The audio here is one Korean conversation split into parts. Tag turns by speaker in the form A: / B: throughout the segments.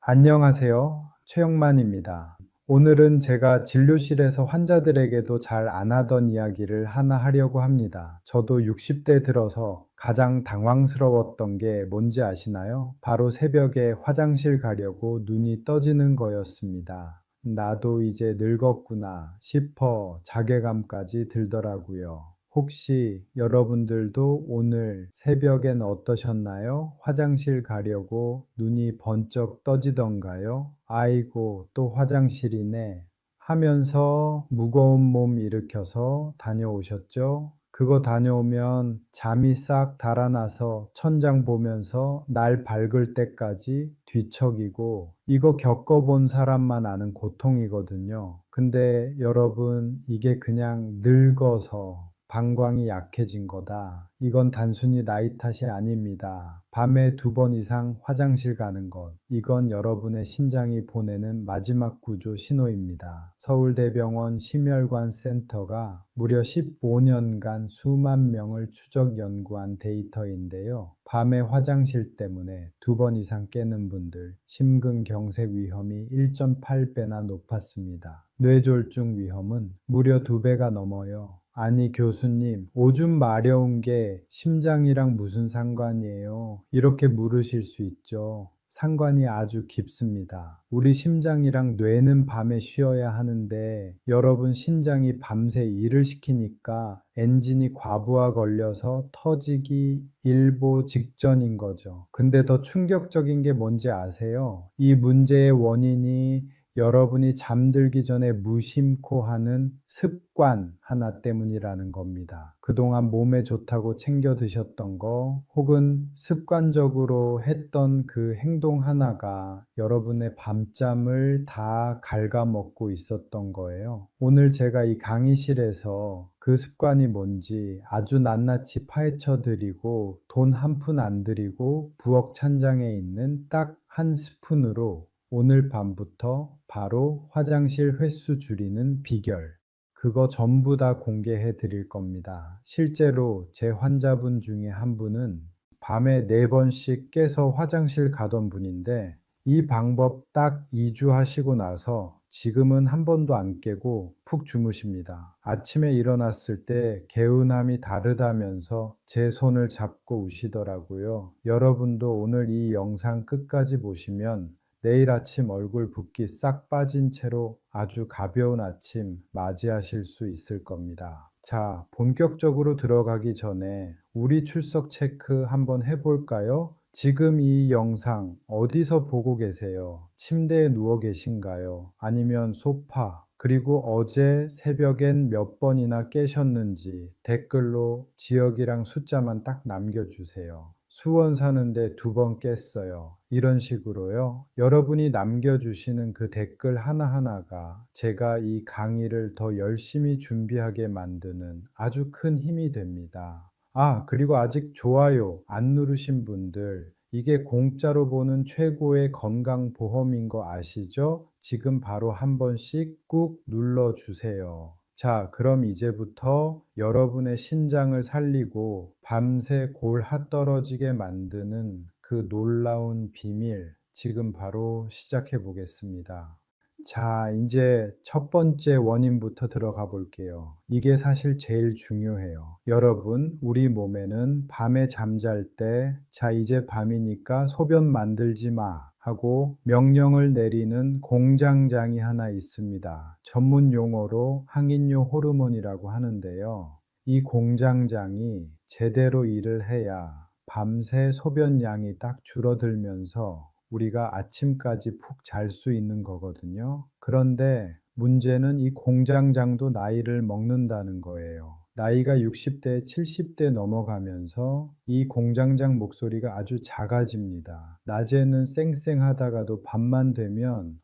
A: 안녕하세요. 최영만입니다. 오늘은 제가 진료실에서 환자들에게도 잘 안 하던 이야기를 하나 하려고 합니다. 저도 60대 들어서 가장 당황스러웠던 게 뭔지 아시나요? 바로 새벽에 화장실 가려고 눈이 떠지는 거였습니다. 나도 이제 늙었구나 싶어 자괴감까지 들더라고요. 혹시 여러분들도 오늘 새벽엔 어떠셨나요? 화장실 가려고 눈이 번쩍 떠지던가요? 아이고, 또 화장실이네 하면서 무거운 몸 일으켜서 다녀오셨죠? 그거 다녀오면 잠이 싹 달아나서 천장 보면서 날 밝을 때까지 뒤척이고, 이거 겪어본 사람만 아는 고통이거든요. 근데 여러분, 이게 그냥 늙어서 방광이 약해진 거다. 이건 단순히 나이 탓이 아닙니다. 밤에 2번 이상 화장실 가는 것. 이건 여러분의 신장이 보내는 마지막 구조 신호입니다. 서울대병원 심혈관 센터가 무려 15년간 수만 명을 추적 연구한 데이터인데요. 밤에 화장실 때문에 2번 이상 깨는 분들, 심근경색 위험이 1.8배나 높았습니다. 뇌졸중 위험은 무려 2배가 넘어요. 아니 교수님, 오줌 마려운 게 심장이랑 무슨 상관이에요? 이렇게 물으실 수 있죠. 상관이 아주 깊습니다. 우리 심장이랑 뇌는 밤에 쉬어야 하는데 여러분 신장이 밤새 일을 시키니까 엔진이 과부하 걸려서 터지기 일보 직전인 거죠. 근데 더 충격적인 게 뭔지 아세요? 이 문제의 원인이 여러분이 잠들기 전에 무심코 하는 습관 하나 때문이라는 겁니다. 그동안 몸에 좋다고 챙겨 드셨던 거, 혹은 습관적으로 했던 그 행동 하나가 여러분의 밤잠을 다 갉아먹고 있었던 거예요. 오늘 제가 이 강의실에서 그 습관이 뭔지 아주 낱낱이 파헤쳐 드리고, 돈 한 푼 안 들이고 부엌 찬장에 있는 딱 한 스푼으로 오늘 밤부터 바로 화장실 횟수 줄이는 비결, 그거 전부 다 공개해 드릴 겁니다. 실제로 제 환자분 중에 한 분은 밤에 4번씩 깨서 화장실 가던 분인데, 이 방법 딱 2주 하시고 나서 지금은 한 번도 안 깨고 푹 주무십니다. 아침에 일어났을 때 개운함이 다르다면서 제 손을 잡고 우시더라고요. 여러분도 오늘 이 영상 끝까지 보시면 내일 아침 얼굴 붓기 싹 빠진 채로 아주 가벼운 아침 맞이하실 수 있을 겁니다. 자, 본격적으로 들어가기 전에 우리 출석 체크 한번 해볼까요? 지금 이 영상 어디서 보고 계세요? 침대에 누워 계신가요? 아니면 소파? 그리고 어제 새벽엔 몇 번이나 깨셨는지 댓글로 지역이랑 숫자만 딱 남겨주세요. 수원 사는데 2번 깼어요. 이런 식으로요. 여러분이 남겨주시는 그 댓글 하나하나가 제가 이 강의를 더 열심히 준비하게 만드는 아주 큰 힘이 됩니다. 아, 그리고 아직 좋아요 안 누르신 분들, 이게 공짜로 보는 최고의 건강보험인 거 아시죠? 지금 바로 한 번씩 꾹 눌러주세요. 자, 그럼 이제부터 여러분의 신장을 살리고 밤새 골 떨어지게 만드는 그 놀라운 비밀, 지금 바로 시작해 보겠습니다. 자, 이제 첫 번째 원인부터 들어가 볼게요. 이게 사실 제일 중요해요. 여러분, 우리 몸에는 밤에 잠잘 때, 자, 이제 밤이니까 소변 만들지 마 하고 명령을 내리는 공장장이 하나 있습니다. 전문 용어로 항인효 호르몬이라고 하는데요. 이 공장장이 제대로 일을 해야 밤새 소변량이 딱 줄어들면서 우리가 아침까지 푹 잘 수 있는 거거든요. 그런데 문제는 이 공장장도 나이를 먹는다는 거예요. 나이가 60대, 70대 넘어가면서 이 공장장 목소리가 아주 작아집니다. 낮에는 쌩쌩하다가도 밤만 되면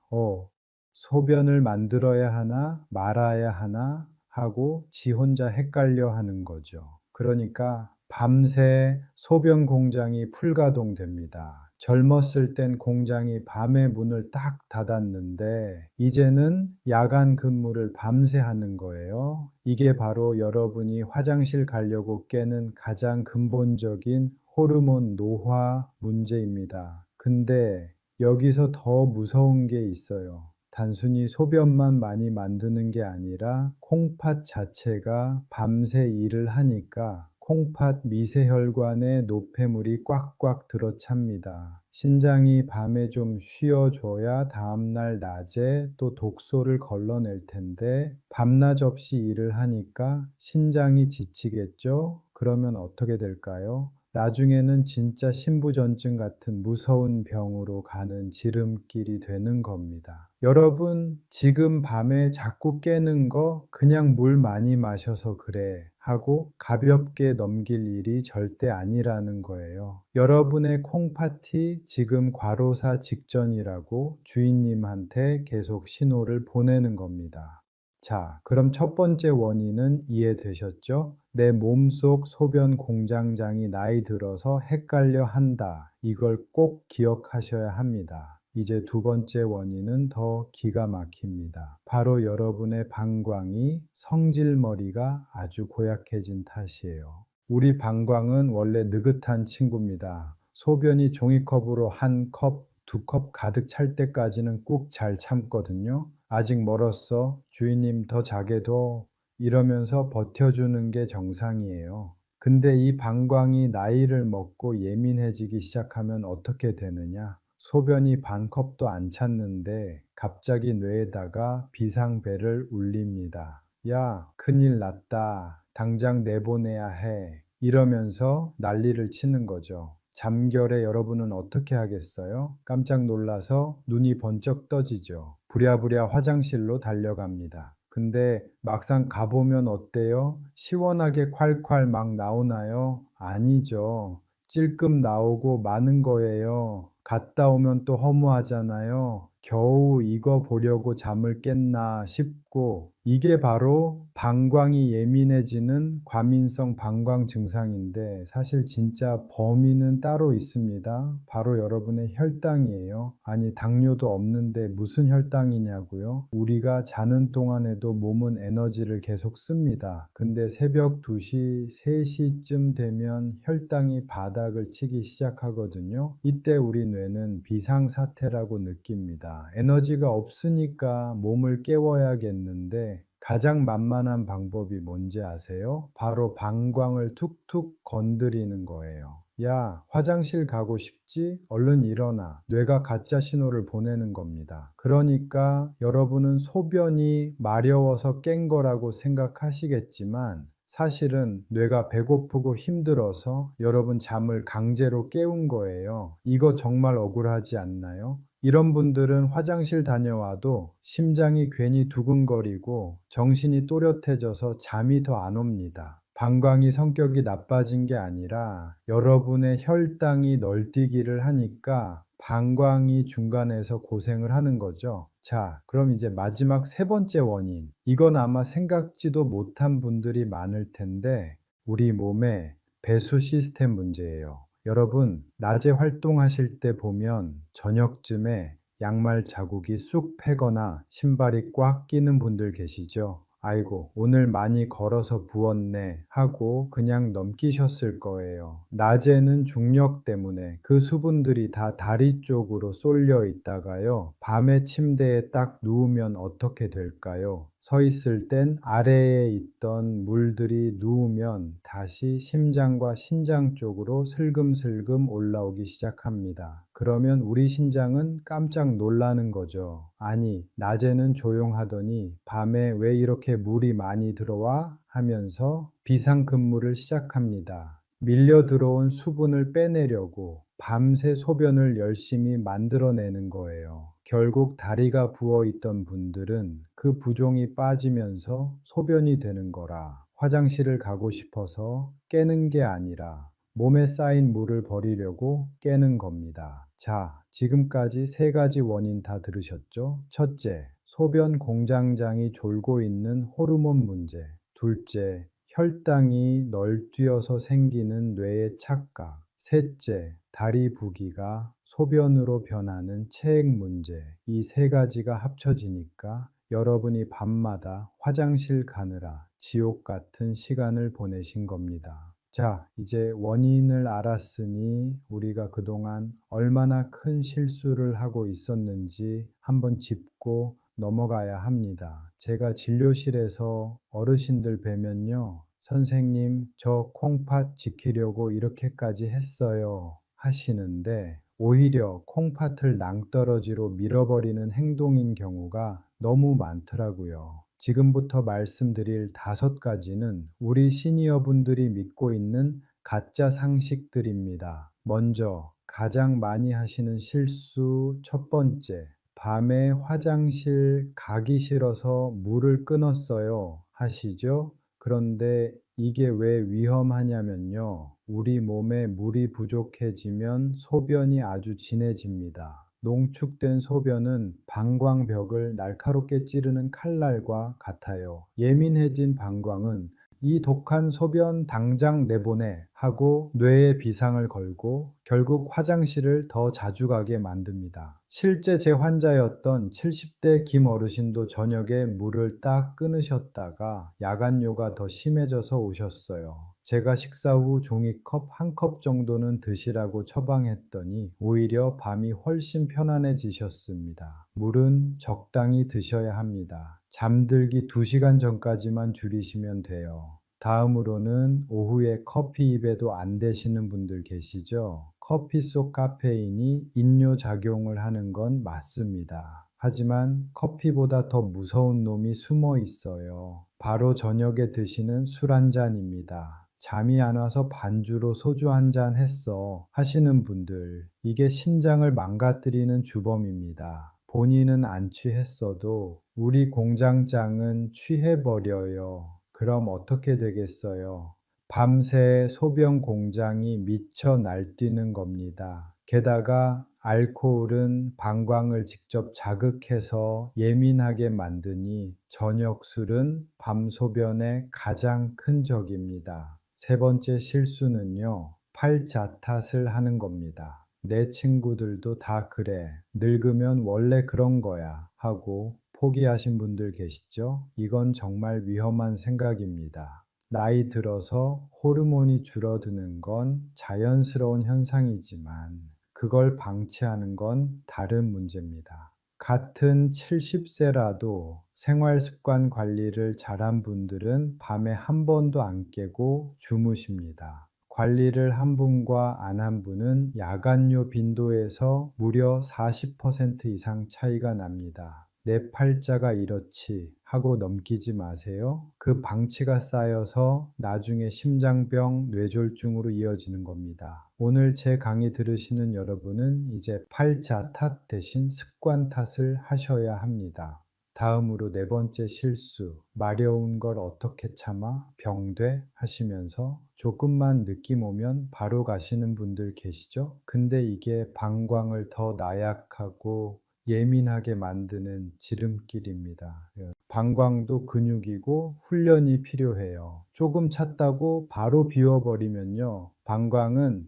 A: 소변을 만들어야 하나 말아야 하나 하고 지 혼자 헷갈려 하는 거죠. 그러니까 밤새 소변 공장이 풀가동됩니다. 젊었을 땐 공장이 밤에 문을 딱 닫았는데 이제는 야간 근무를 밤새 하는 거예요. 이게 바로 여러분이 화장실 가려고 깨는 가장 근본적인 호르몬 노화 문제입니다. 근데 여기서 더 무서운 게 있어요. 단순히 소변만 많이 만드는 게 아니라 콩팥 자체가 밤새 일을 하니까 콩팥 미세혈관에 노폐물이 꽉꽉 들어찹니다. 신장이 밤에 좀 쉬어줘야 다음날 낮에 또 독소를 걸러낼 텐데 밤낮 없이 일을 하니까 신장이 지치겠죠? 그러면 어떻게 될까요? 나중에는 진짜 신부전증 같은 무서운 병으로 가는 지름길이 되는 겁니다. 여러분, 지금 밤에 자꾸 깨는 거 그냥 물 많이 마셔서 그래 하고 가볍게 넘길 일이 절대 아니라는 거예요. 여러분의 콩팥이 지금 과로사 직전이라고 주인님한테 계속 신호를 보내는 겁니다. 자, 그럼 첫 번째 원인은 이해되셨죠? 내 몸속 소변 공장장이 나이 들어서 헷갈려 한다. 이걸 꼭 기억하셔야 합니다. 이제 두 번째 원인은 더 기가 막힙니다. 바로 여러분의 방광이 성질머리가 아주 고약해진 탓이에요. 우리 방광은 원래 느긋한 친구입니다. 소변이 종이컵으로 한 컵, 두 컵 가득 찰 때까지는 꾹 잘 참거든요. 아직 멀었어. 주인님 더 자게 둬. 이러면서 버텨주는 게 정상이에요. 근데 이 방광이 나이를 먹고 예민해지기 시작하면 어떻게 되느냐? 소변이 반 컵도 안 찼는데 갑자기 뇌에다가 비상벨을 울립니다. 야, 큰일 났다. 당장 내보내야 해. 이러면서 난리를 치는 거죠. 잠결에 여러분은 어떻게 하겠어요? 깜짝 놀라서 눈이 번쩍 떠지죠. 부랴부랴 화장실로 달려갑니다. 근데 막상 가보면 어때요? 시원하게 콸콸 막 나오나요? 아니죠. 찔끔 나오고 마는 거예요. 갔다 오면 또 허무하잖아요. 겨우 이거 보려고 잠을 깼나 싶고, 이게 바로 방광이 예민해지는 과민성 방광 증상인데 사실 진짜 범인은 따로 있습니다. 바로 여러분의 혈당이에요. 아니, 당뇨도 없는데 무슨 혈당이냐고요? 우리가 자는 동안에도 몸은 에너지를 계속 씁니다. 근데 새벽 2시, 3시쯤 되면 혈당이 바닥을 치기 시작하거든요. 이때 우리 뇌는 비상사태라고 느낍니다. 에너지가 없으니까 몸을 깨워야겠는데 가장 만만한 방법이 뭔지 아세요? 바로 방광을 툭툭 건드리는 거예요. 야, 화장실 가고 싶지? 얼른 일어나. 뇌가 가짜 신호를 보내는 겁니다. 그러니까 여러분은 소변이 마려워서 깬 거라고 생각하시겠지만 사실은 뇌가 배고프고 힘들어서 여러분 잠을 강제로 깨운 거예요. 이거 정말 억울하지 않나요? 이런 분들은 화장실 다녀와도 심장이 괜히 두근거리고 정신이 또렷해져서 잠이 더 안 옵니다. 방광이 성격이 나빠진 게 아니라 여러분의 혈당이 널뛰기를 하니까 방광이 중간에서 고생을 하는 거죠. 자, 그럼 이제 마지막 세 번째 원인. 이건 아마 생각지도 못한 분들이 많을 텐데 우리 몸의 배수 시스템 문제예요. 여러분, 낮에 활동하실 때 보면 저녁쯤에 양말 자국이 쑥 패거나 신발이 꽉 끼는 분들 계시죠? 아이고, 오늘 많이 걸어서 부었네 하고 그냥 넘기셨을 거예요. 낮에는 중력 때문에 그 수분들이 다 다리 쪽으로 쏠려 있다가요. 밤에 침대에 딱 누우면 어떻게 될까요? 서 있을 땐 아래에 있던 물들이 누우면 다시 심장과 신장 쪽으로 슬금슬금 올라오기 시작합니다. 그러면 우리 신장은 깜짝 놀라는 거죠. 아니, 낮에는 조용하더니 밤에 왜 이렇게 물이 많이 들어와? 하면서 비상근무를 시작합니다. 밀려 들어온 수분을 빼내려고 밤새 소변을 열심히 만들어내는 거예요. 결국 다리가 부어 있던 분들은 그 부종이 빠지면서 소변이 되는 거라 화장실을 가고 싶어서 깨는 게 아니라 몸에 쌓인 물을 버리려고 깨는 겁니다. 자, 지금까지 세 가지 원인 다 들으셨죠? 첫째, 소변 공장장이 졸고 있는 호르몬 문제. 둘째, 혈당이 널뛰어서 생기는 뇌의 착각. 셋째, 다리 부기가 소변으로 변하는 체액 문제. 이 세 가지가 합쳐지니까 여러분이 밤마다 화장실 가느라 지옥 같은 시간을 보내신 겁니다. 자, 이제 원인을 알았으니 우리가 그동안 얼마나 큰 실수를 하고 있었는지 한번 짚고 넘어가야 합니다. 제가 진료실에서 어르신들 뵈면요. 선생님, 저 콩팥 지키려고 이렇게까지 했어요. 하시는데 오히려 콩팥을 낭떠러지로 밀어버리는 행동인 경우가 너무 많더라고요. 지금부터 말씀드릴 5가지는 우리 시니어분들이 믿고 있는 가짜 상식들입니다. 먼저 가장 많이 하시는 실수 첫 번째, 밤에 화장실 가기 싫어서 물을 끊었어요 하시죠? 그런데 이게 왜 위험하냐면요. 우리 몸에 물이 부족해지면 소변이 아주 진해집니다. 농축된 소변은 방광벽을 날카롭게 찌르는 칼날과 같아요. 예민해진 방광은 이 독한 소변 당장 내보내 하고 뇌에 비상을 걸고 결국 화장실을 더 자주 가게 만듭니다. 실제 제 환자였던 70대 김 어르신도 저녁에 물을 딱 끊으셨다가 야간요가 더 심해져서 오셨어요. 제가 식사 후 종이컵 1컵 정도는 드시라고 처방했더니 오히려 밤이 훨씬 편안해지셨습니다. 물은 적당히 드셔야 합니다. 잠들기 2시간 전까지만 줄이시면 돼요. 다음으로는 오후에 커피 입에도 안 대시는 분들 계시죠? 커피 속 카페인이 인뇨 작용을 하는 건 맞습니다. 하지만 커피보다 더 무서운 놈이 숨어 있어요. 바로 저녁에 드시는 술 한 잔입니다. 잠이 안 와서 반주로 소주 한 잔 했어 하시는 분들, 이게 신장을 망가뜨리는 주범입니다. 본인은 안 취했어도 우리 공장장은 취해버려요. 그럼 어떻게 되겠어요? 밤새 소변 공장이 미쳐 날뛰는 겁니다. 게다가 알코올은 방광을 직접 자극해서 예민하게 만드니 저녁 술은 밤 소변의 가장 큰 적입니다. 세 번째 실수는요, 팔자 탓을 하는 겁니다. 내 친구들도 다 그래. 늙으면 원래 그런 거야. 하고 포기하신 분들 계시죠? 이건 정말 위험한 생각입니다. 나이 들어서 호르몬이 줄어드는 건 자연스러운 현상이지만 그걸 방치하는 건 다른 문제입니다. 같은 70세라도 생활 습관 관리를 잘한 분들은 밤에 한 번도 안 깨고 주무십니다. 관리를 한 분과 안 한 분은 야간요 빈도에서 무려 40% 이상 차이가 납니다. 내 팔자가 이렇지 하고 넘기지 마세요. 그 방치가 쌓여서 나중에 심장병, 뇌졸중으로 이어지는 겁니다. 오늘 제 강의 들으시는 여러분은 이제 팔자 탓 대신 습관 탓을 하셔야 합니다. 다음으로 네 번째 실수, 마려운 걸 어떻게 참아 병돼 하시면서 조금만 느낌 오면 바로 가시는 분들 계시죠? 근데 이게 방광을 더 나약하고 예민하게 만드는 지름길입니다. 방광도 근육이고 훈련이 필요해요. 조금 찼다고 바로 비워버리면요. 방광은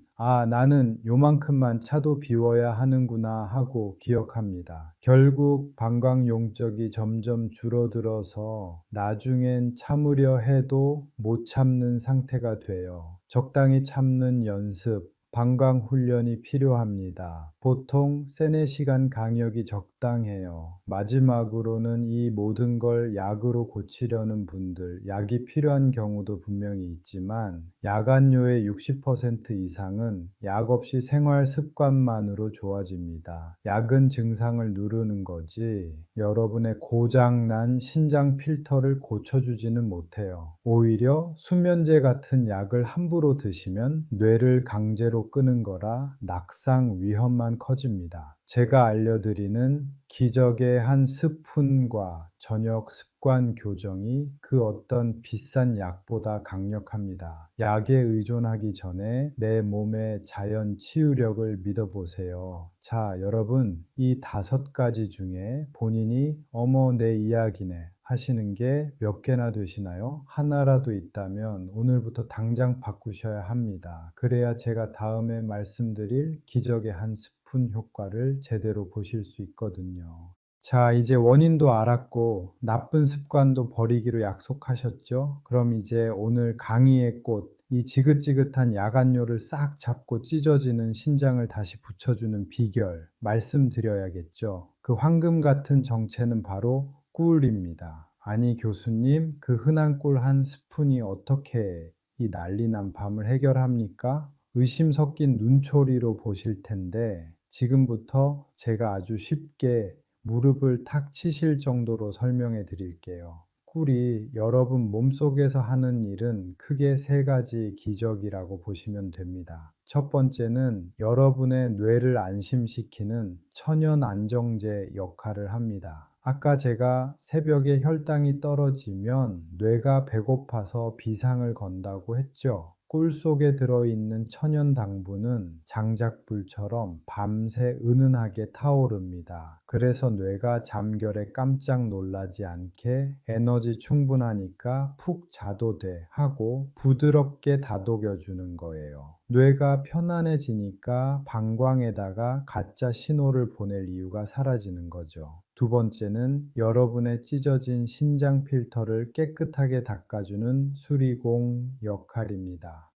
A: 나는 요만큼만 차도 비워야 하는구나 하고 기억합니다. 결국 방광 용적이 점점 줄어들어서 나중엔 참으려 해도 못 참는 상태가 돼요. 적당히 참는 연습, 방광 훈련이 필요합니다. 보통 3-4시간 강역이 적당해요. 마지막으로는 이 모든 걸 약으로 고치려는 분들, 약이 필요한 경우도 분명히 있지만 야간요의 60% 이상은 약 없이 생활 습관만으로 좋아집니다. 약은 증상을 누르는 거지 여러분의 고장난 신장 필터를 고쳐주지는 못해요. 오히려 수면제 같은 약을 함부로 드시면 뇌를 강제로 끄는 거라 낙상 위험만 커집니다. 제가 알려드리는 기적의 한 스푼과 저녁 습관 교정이 그 어떤 비싼 약보다 강력합니다. 약에 의존하기 전에 내 몸의 자연 치유력을 믿어보세요. 자, 여러분, 이 5가지 중에 본인이 어머, 내 이야기네 하시는 게 몇 개나 되시나요? 하나라도 있다면 오늘부터 당장 바꾸셔야 합니다. 그래야 제가 다음에 말씀드릴 기적의 한 스푼 효과를 제대로 보실 수 있거든요. 자, 이제 원인도 알았고 나쁜 습관도 버리기로 약속하셨죠? 그럼 이제 오늘 강의의 꽃, 이 지긋지긋한 야간뇨를 싹 잡고 찢어지는 신장을 다시 붙여주는 비결 말씀드려야겠죠. 그 황금 같은 정체는 바로 꿀입니다. 아니 교수님, 그 흔한 꿀 한 스푼이 어떻게 이 난리난 밤을 해결합니까? 의심 섞인 눈초리로 보실 텐데 지금부터 제가 아주 쉽게 무릎을 탁 치실 정도로 설명해 드릴게요. 꿀이 여러분 몸속에서 하는 일은 크게 세 가지 기적이라고 보시면 됩니다. 첫 번째는 여러분의 뇌를 안심시키는 천연 안정제 역할을 합니다. 아까 제가 새벽에 혈당이 떨어지면 뇌가 배고파서 비상을 건다고 했죠. 꿀 속에 들어있는 천연 당분은 장작불처럼 밤새 은은하게 타오릅니다. 그래서 뇌가 잠결에 깜짝 놀라지 않게 에너지 충분하니까 푹 자도 돼 하고 부드럽게 다독여주는 거예요. 뇌가 편안해지니까 방광에다가 가짜 신호를 보낼 이유가 사라지는 거죠. 두 번째는 여러분의 찢어진 신장 필터를 깨끗하게 닦아주는 수리공 역할입니다.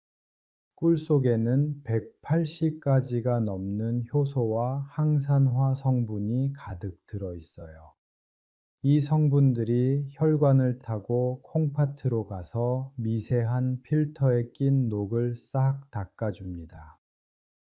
A: 꿀 속에는 180가지가 넘는 효소와 항산화 성분이 가득 들어 있어요. 이 성분들이 혈관을 타고 콩팥으로 가서 미세한 필터에 낀 녹을 싹 닦아줍니다.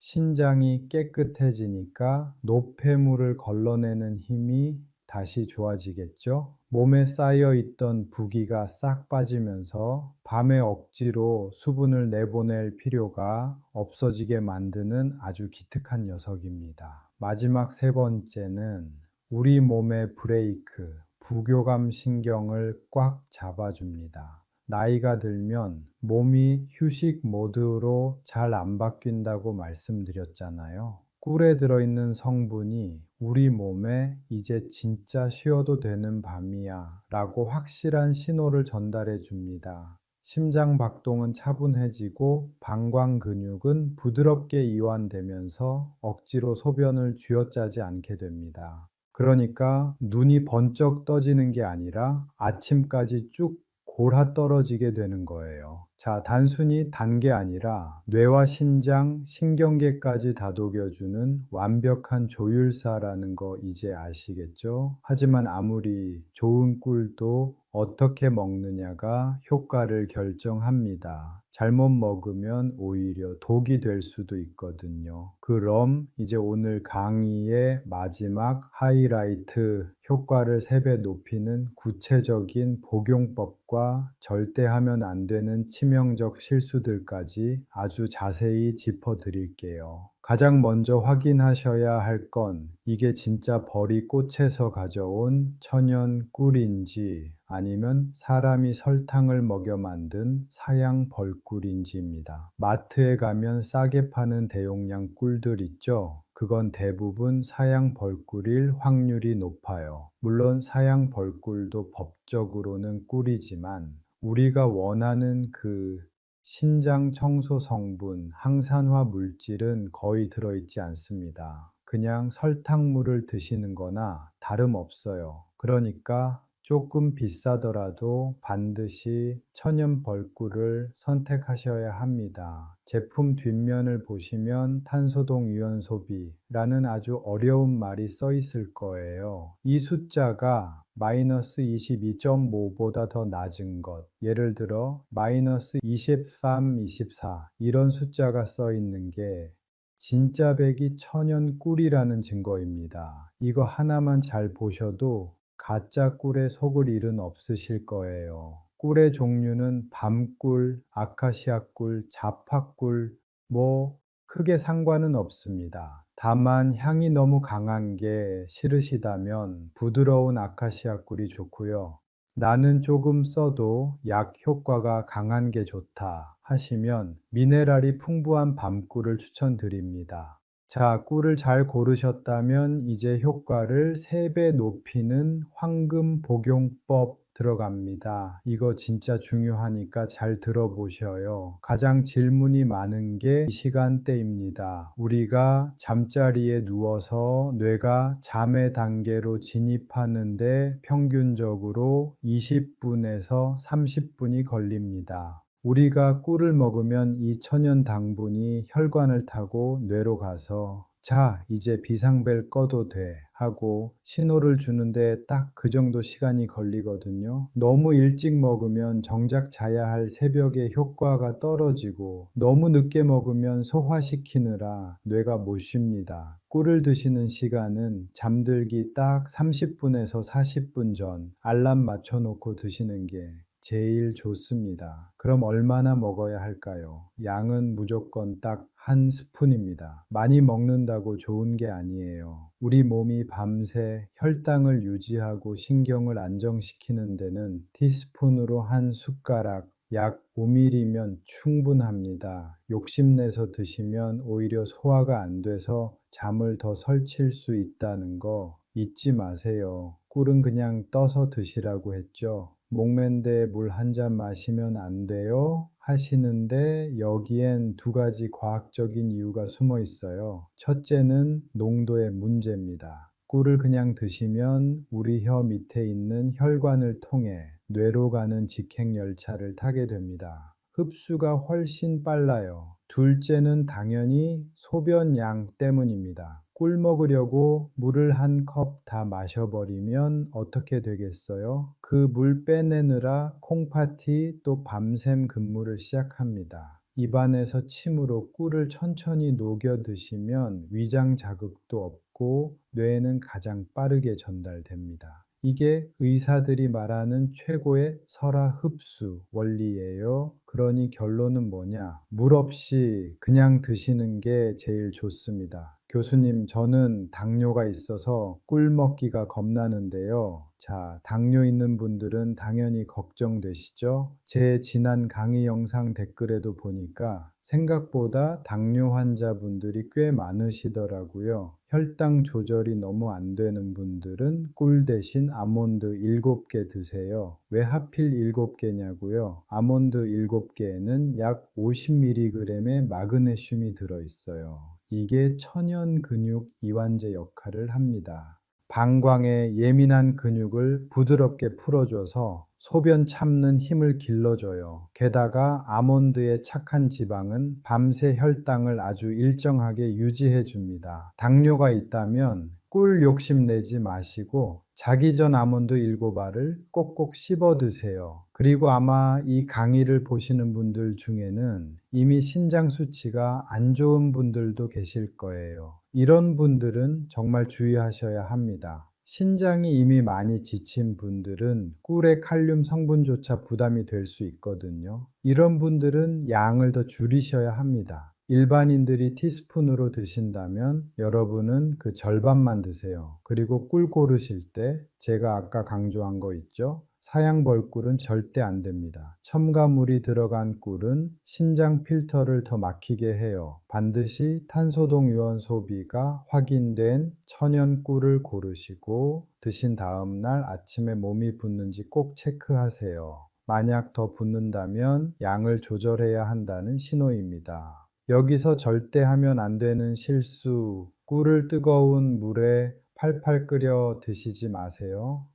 A: 신장이 깨끗해지니까 노폐물을 걸러내는 힘이 다시 좋아지겠죠? 몸에 쌓여 있던 부기가 싹 빠지면서 밤에 억지로 수분을 내보낼 필요가 없어지게 만드는 아주 기특한 녀석입니다. 마지막 세 번째는 우리 몸의 브레이크, 부교감 신경을 꽉 잡아줍니다. 나이가 들면 몸이 휴식 모드로 잘 안 바뀐다고 말씀드렸잖아요. 꿀에 들어있는 성분이 우리 몸에 이제 진짜 쉬어도 되는 밤이야 라고 확실한 신호를 전달해 줍니다. 심장 박동은 차분해지고 방광 근육은 부드럽게 이완되면서 억지로 소변을 쥐어짜지 않게 됩니다. 그러니까 눈이 번쩍 떠지는 게 아니라 아침까지 쭉 골아떨어지게 되는 거예요. 자, 단순히 단 게 아니라 뇌와 신장, 신경계까지 다독여주는 완벽한 조율사라는 거 이제 아시겠죠? 하지만 아무리 좋은 꿀도 어떻게 먹느냐가 효과를 결정합니다. 잘못 먹으면 오히려 독이 될 수도 있거든요. 그럼 이제 오늘 강의의 마지막 하이라이트, 효과를 3배 높이는 구체적인 복용법과 절대 하면 안 되는 치명적 실수들까지 아주 자세히 짚어드릴게요. 가장 먼저 확인하셔야 할 건 이게 진짜 벌이 꽃에서 가져온 천연 꿀인지 아니면 사람이 설탕을 먹여 만든 사양 벌꿀인지입니다. 마트에 가면 싸게 파는 대용량 꿀들 있죠? 그건 대부분 사양 벌꿀일 확률이 높아요. 물론 사양 벌꿀도 법적으로는 꿀이지만 우리가 원하는 그 신장 청소 성분, 항산화 물질은 거의 들어있지 않습니다. 그냥 설탕물을 드시는 거나 다름없어요. 그러니까 조금 비싸더라도 반드시 천연 벌꿀을 선택하셔야 합니다. 제품 뒷면을 보시면 탄소동 유연소비라는 아주 어려운 말이 써 있을 거예요. 이 숫자가 마이너스 22.5보다 더 낮은 것, 예를 들어 마이너스 23, 24 이런 숫자가 써 있는 게 진짜 백이 천연 꿀이라는 증거입니다. 이거 하나만 잘 보셔도 가짜 꿀에 속을 일은 없으실 거예요. 꿀의 종류는 밤꿀, 아카시아 꿀, 자파꿀 뭐 크게 상관은 없습니다. 다만 향이 너무 강한 게 싫으시다면 부드러운 아카시아 꿀이 좋고요. 나는 조금 써도 약 효과가 강한 게 좋다 하시면 미네랄이 풍부한 밤꿀을 추천드립니다. 자, 꿀을 잘 고르셨다면 이제 효과를 3배 높이는 황금 복용법 들어갑니다. 이거 진짜 중요하니까 잘 들어보셔요. 가장 질문이 많은 게 이 시간대입니다. 우리가 잠자리에 누워서 뇌가 잠의 단계로 진입하는데 평균적으로 20분에서 30분이 걸립니다. 우리가 꿀을 먹으면 이 천연 당분이 혈관을 타고 뇌로 가서 자, 이제 비상벨 꺼도 돼 하고 신호를 주는데 딱 그 정도 시간이 걸리거든요. 너무 일찍 먹으면 정작 자야 할 새벽에 효과가 떨어지고 너무 늦게 먹으면 소화시키느라 뇌가 못 쉽니다. 꿀을 드시는 시간은 잠들기 딱 30분에서 40분 전 알람 맞춰놓고 드시는 게 제일 좋습니다. 그럼 얼마나 먹어야 할까요? 양은 무조건 딱 한 스푼입니다. 많이 먹는다고 좋은 게 아니에요. 우리 몸이 밤새 혈당을 유지하고 신경을 안정시키는 데는 티스푼으로 한 숟가락 약 5mm면 충분합니다. 욕심내서 드시면 오히려 소화가 안 돼서 잠을 더 설칠 수 있다는 거 잊지 마세요. 꿀은 그냥 떠서 드시라고 했죠. 목맨데 물 한 잔 마시면 안 돼요? 하시는데 여기엔 두 가지 과학적인 이유가 숨어 있어요. 첫째는 농도의 문제입니다. 꿀을 그냥 드시면 우리 혀 밑에 있는 혈관을 통해 뇌로 가는 직행열차를 타게 됩니다. 흡수가 훨씬 빨라요. 둘째는 당연히 소변 양 때문입니다. 꿀 먹으려고 물을 한 컵 다 마셔버리면 어떻게 되겠어요? 그 물 빼내느라 콩팥이 또 밤샘 근무를 시작합니다. 입안에서 침으로 꿀을 천천히 녹여 드시면 위장 자극도 없고 뇌에는 가장 빠르게 전달됩니다. 이게 의사들이 말하는 최고의 설화 흡수 원리예요. 그러니 결론은 뭐냐? 물 없이 그냥 드시는 게 제일 좋습니다. 교수님, 저는 당뇨가 있어서 꿀 먹기가 겁나는데요. 자, 당뇨 있는 분들은 당연히 걱정되시죠? 제 지난 강의 영상 댓글에도 보니까 생각보다 당뇨 환자분들이 꽤 많으시더라고요. 혈당 조절이 너무 안 되는 분들은 꿀 대신 아몬드 7개 드세요. 왜 하필 7개냐고요? 아몬드 7개에는 약 50mg의 마그네슘이 들어있어요. 이게 천연 근육 이완제 역할을 합니다. 방광의 예민한 근육을 부드럽게 풀어줘서 소변 참는 힘을 길러줘요. 게다가 아몬드의 착한 지방은 밤새 혈당을 아주 일정하게 유지해 줍니다. 당뇨가 있다면 꿀 욕심 내지 마시고 자기 전 아몬드 7알을 꼭꼭 씹어 드세요. 그리고 아마 이 강의를 보시는 분들 중에는 이미 신장 수치가 안 좋은 분들도 계실 거예요. 이런 분들은 정말 주의하셔야 합니다. 신장이 이미 많이 지친 분들은 꿀의 칼륨 성분조차 부담이 될 수 있거든요. 이런 분들은 양을 더 줄이셔야 합니다. 일반인들이 티스푼으로 드신다면 여러분은 그 절반만 드세요. 그리고 꿀 고르실 때 제가 아까 강조한 거 있죠? 사양벌꿀은 절대 안 됩니다. 첨가물이 들어간 꿀은 신장 필터를 더 막히게 해요. 반드시 탄소동 유원 소비가 확인된 천연 꿀을 고르시고 드신 다음 날 아침에 몸이 붓는지 꼭 체크하세요. 만약 더 붓는다면 양을 조절해야 한다는 신호입니다. 여기서 절대 하면 안 되는 실수, 꿀을 뜨거운 물에 팔팔 끓여 드시지 마세요.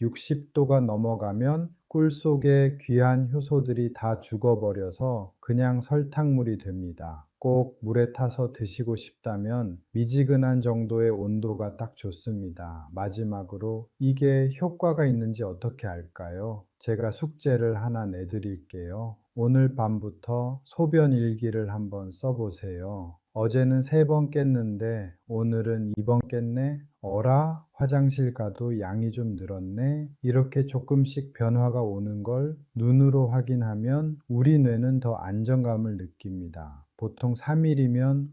A: 60도가 넘어가면 꿀 속의 귀한 효소들이 다 죽어버려서 그냥 설탕물이 됩니다. 꼭 물에 타서 드시고 싶다면 미지근한 정도의 온도가 딱 좋습니다. 마지막으로 이게 효과가 있는지 어떻게 알까요? 제가 숙제를 하나 내드릴게요. 오늘 밤부터 소변 일기를 한번 써보세요. 어제는 3번 깼는데 오늘은 2번 깼네? 어라? 화장실 가도 양이 좀 늘었네? 이렇게 조금씩 변화가 오는 걸 눈으로 확인하면 우리 뇌는 더 안정감을 느낍니다. 보통 3일이면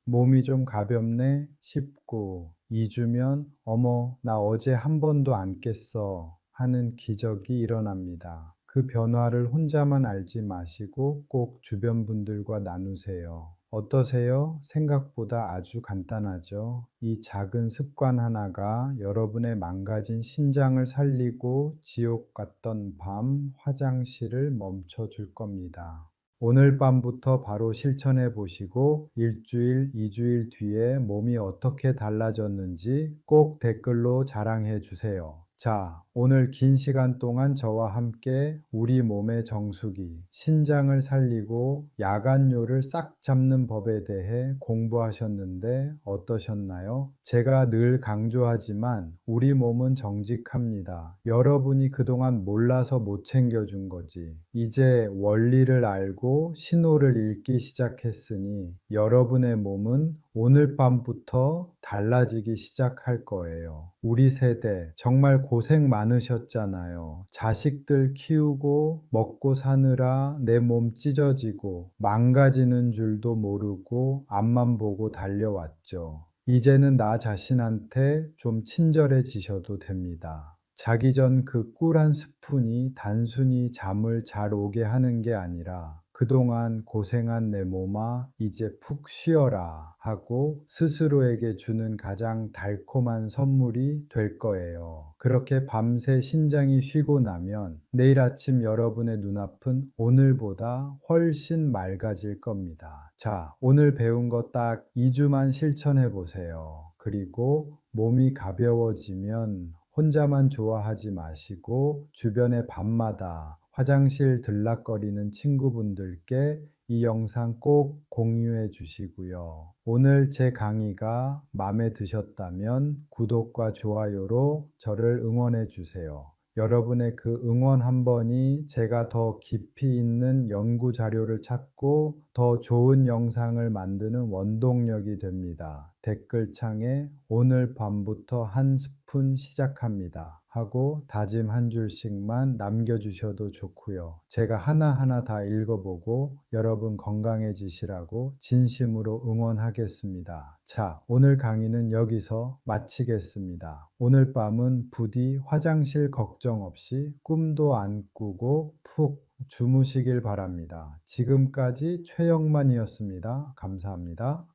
A: 몸이 좀 가볍네 싶고 2주면 어머, 나 어제 한 번도 안 깼어 하는 기적이 일어납니다. 그 변화를 혼자만 알지 마시고 꼭 주변 분들과 나누세요. 어떠세요? 생각보다 아주 간단하죠? 이 작은 습관 하나가 여러분의 망가진 신장을 살리고 지옥 같던 밤 화장실을 멈춰줄 겁니다. 오늘 밤부터 바로 실천해 보시고 일주일, 2주일 뒤에 몸이 어떻게 달라졌는지 꼭 댓글로 자랑해 주세요. 자, 오늘 긴 시간 동안 저와 함께 우리 몸의 정수기, 신장을 살리고 야간뇨를 싹 잡는 법에 대해 공부하셨는데 어떠셨나요? 제가 늘 강조하지만 우리 몸은 정직합니다. 여러분이 그동안 몰라서 못 챙겨준 거지. 이제 원리를 알고 신호를 읽기 시작했으니 여러분의 몸은 오늘 밤부터 달라지기 시작할 거예요. 우리 세대 정말 고생 많으셨잖아요. 자식들 키우고 먹고 사느라 내 몸 찢어지고 망가지는 줄도 모르고 앞만 보고 달려왔죠. 이제는 나 자신한테 좀 친절해지셔도 됩니다. 자기 전 그 꿀 한 스푼이 단순히 잠을 잘 오게 하는 게 아니라 그동안 고생한 내 몸아 이제 푹 쉬어라 하고 스스로에게 주는 가장 달콤한 선물이 될 거예요. 그렇게 밤새 신장이 쉬고 나면 내일 아침 여러분의 눈앞은 오늘보다 훨씬 맑아질 겁니다. 자, 오늘 배운 거 딱 2주만 실천해 보세요. 그리고 몸이 가벼워지면 혼자만 좋아하지 마시고 주변에 밤마다 화장실 들락거리는 친구분들께 이 영상 꼭 공유해 주시고요. 오늘 제 강의가 마음에 드셨다면 구독과 좋아요로 저를 응원해 주세요. 여러분의 그 응원 한 번이 제가 더 깊이 있는 연구 자료를 찾고 더 좋은 영상을 만드는 원동력이 됩니다. 댓글창에 오늘 밤부터 한 스푼 시작합니다 하고 다짐 한 줄씩만 남겨주셔도 좋고요. 제가 하나하나 다 읽어보고 여러분 건강해지시라고 진심으로 응원하겠습니다. 자, 오늘 강의는 여기서 마치겠습니다. 오늘 밤은 부디 화장실 걱정 없이 꿈도 안 꾸고 푹 주무시길 바랍니다. 지금까지 최영만이었습니다. 감사합니다.